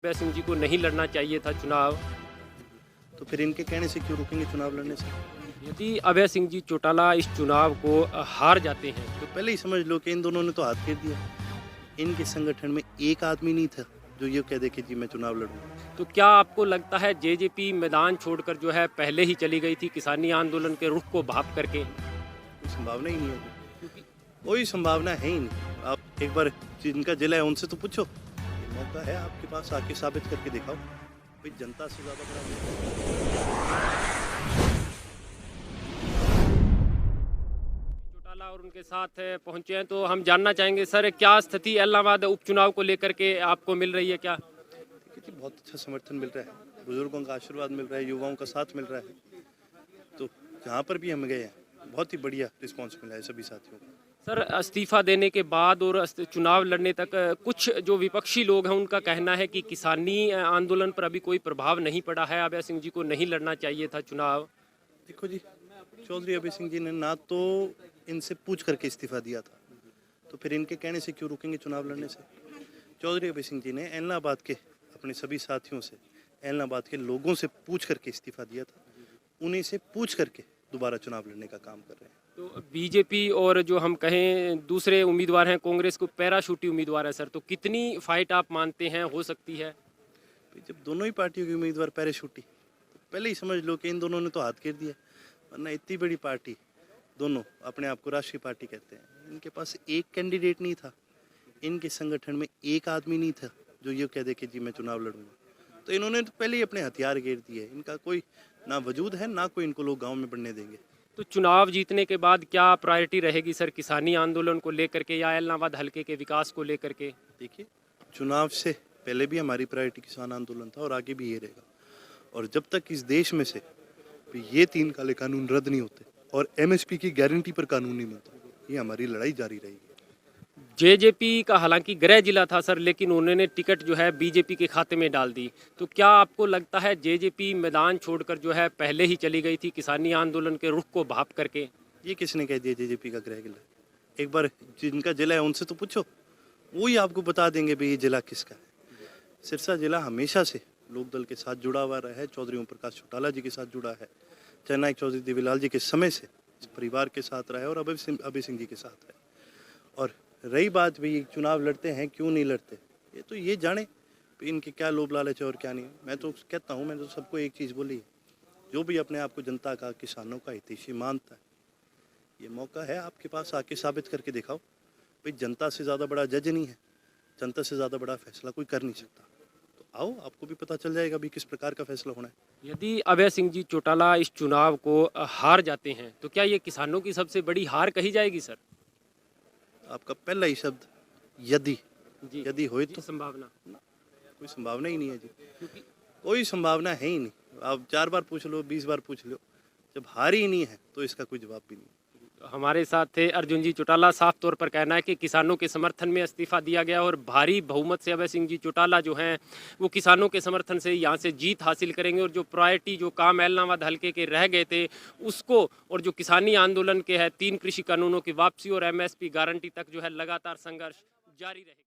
अभय सिंह जी को नहीं लड़ना चाहिए था चुनाव। तो फिर इनके कहने से क्यों रुकेंगे चुनाव लड़ने से? यदि अभय सिंह जी चौटाला इस चुनाव को हार जाते हैं तो पहले ही समझ लो कि इन दोनों ने तो हाथ फेर दिया। इनके संगठन में एक आदमी नहीं था जो ये कह दे कि जी मैं चुनाव लड़ूंगा। तो क्या आपको लगता है जेजेपी मैदान छोड़कर जो है पहले ही चली गई थी किसानी आंदोलन के रुख को भाप करके? कोई संभावना ही नहीं होगी, कोई संभावना है ही नहीं। आप एक बार जिनका जिला है उनसे तो पूछो, ये मौका है आपके पास, आके साबित करके दिखाओ। भाई जनता से ज्यादा बड़ा चौटाला और उनके साथ पहुंचे हैं, तो हम जानना चाहेंगे सर, क्या स्थिति इलाहाबाद उपचुनाव को लेकर के आपको मिल रही है क्या? देखिए बहुत अच्छा समर्थन मिल रहा है, बुजुर्गों का आशीर्वाद मिल रहा है, युवाओं का साथ मिल रहा है। तो जहाँ पर भी हम गए हैं बहुत ही बढ़िया रिस्पॉन्स मिला है सभी साथियों को। सर, इस्तीफा देने के बाद और चुनाव लड़ने तक कुछ जो विपक्षी लोग हैं उनका कहना है कि किसानी आंदोलन पर अभी कोई प्रभाव नहीं पड़ा है, अभय सिंह जी को नहीं लड़ना चाहिए था चुनाव। देखो जी, चौधरी अभय सिंह जी ने ना तो इनसे पूछ करके इस्तीफा दिया था, तो फिर इनके कहने से क्यों रुकेंगे चुनाव लड़ने से? चौधरी अभय सिंह जी ने एलनाबाद के अपने सभी साथियों से, एलनाबाद के लोगों से पूछ करके इस्तीफा दिया था। उन्हीं से पूछ करके दोबारा चुनाव लड़ने का काम कर रहे हैं। तो बीजेपी और जो हम कहें दूसरे उम्मीदवार हैं कांग्रेस को पैराशूटी उम्मीदवार है सर, तो कितनी फाइट आप मानते हैं हो सकती है? भाई जब दोनों ही पार्टियों के उम्मीदवार पैराशूटी, तो पहले ही समझ लो कि इन दोनों ने तो हाथ फेर दिया। वरना इतनी बड़ी पार्टी, दोनों अपने आप को राष्ट्रीय पार्टी कहते हैं, इनके पास एक कैंडिडेट नहीं था। इनके संगठन में एक आदमी नहीं था जो ये कह दे कि जी मैं चुनाव लड़ूंगा। तो इन्होंने तो पहले ही अपने हथियार घेर दिए। इनका कोई ना वजूद है, ना कोई इनको लोग गांव में बढ़ने देंगे। तो चुनाव जीतने के बाद क्या प्रायोरिटी रहेगी सर, किसानी आंदोलन को लेकर के या इलाहाबाद हल्के के विकास को लेकर के? देखिए, चुनाव से पहले भी हमारी प्रायोरिटी किसान आंदोलन था और आगे भी ये रहेगा। और जब तक इस देश में से ये 3 काले कानून रद्द नहीं होते और एमएसपी की गारंटी पर कानून नहीं बनता, ये हमारी लड़ाई जारी रहेगी। जेजेपी का हालांकि गृह जिला था सर, लेकिन उन्होंने टिकट जो है बीजेपी के खाते में डाल दी। तो क्या आपको लगता है जेजेपी मैदान छोड़कर जो है पहले ही चली गई थी किसानी आंदोलन के रुख को भाप करके? ये किसने कह दिया जेजेपी का गृह जिला? एक बार जिनका जिला है उनसे तो पूछो, वो ही आपको बता देंगे भाई ये जिला किसका है। सिरसा जिला हमेशा से लोकदल के साथ जुड़ा हुआ रहा है, चौधरी ओम प्रकाश चौटाला जी के साथ जुड़ा है, जननायक चौधरी देवीलाल जी के समय से इस परिवार के साथ रहा है और अभय सिंह जी के साथ है। और रही बात भी चुनाव लड़ते हैं क्यों नहीं लड़ते, ये तो ये जाने इनके क्या लोभ लालच है और क्या नहीं। मैं तो कहता हूँ, मैंने तो सबको एक चीज़ बोली है, जो भी अपने आप को जनता का, किसानों का हितैषी मानता है, ये मौका है आपके पास, आके साबित करके दिखाओ। भाई जनता से ज़्यादा बड़ा जज नहीं है, जनता से ज़्यादा बड़ा फैसला कोई कर नहीं सकता। तो आओ, आपको भी पता चल जाएगा भी किस प्रकार का फैसला होना है। यदि अभय सिंह जी चौटाला इस चुनाव को हार जाते हैं तो क्या ये किसानों की सबसे बड़ी हार कही जाएगी सर? आपका पहला ही शब्द यदि, जी, यदि हो तो संभावना कोई संभावना ही नहीं है जी, कोई संभावना है ही नहीं। आप 4 बार पूछ लो, 20 बार पूछ लो, जब हार ही नहीं है तो इसका कोई जवाब भी नहीं। हमारे साथ थे अर्जुन जी चौटाला। साफ तौर पर कहना है कि किसानों के समर्थन में इस्तीफा दिया गया और भारी बहुमत से अभय सिंह जी चौटाला जो हैं वो किसानों के समर्थन से यहाँ से जीत हासिल करेंगे और जो प्रायोरिटी जो काम इलाहाबाद हल्के के रह गए थे उसको, और जो किसानी आंदोलन के है 3 कृषि कानूनों की वापसी और एमएसपी गारंटी तक जो है लगातार संघर्ष जारी रहेगा।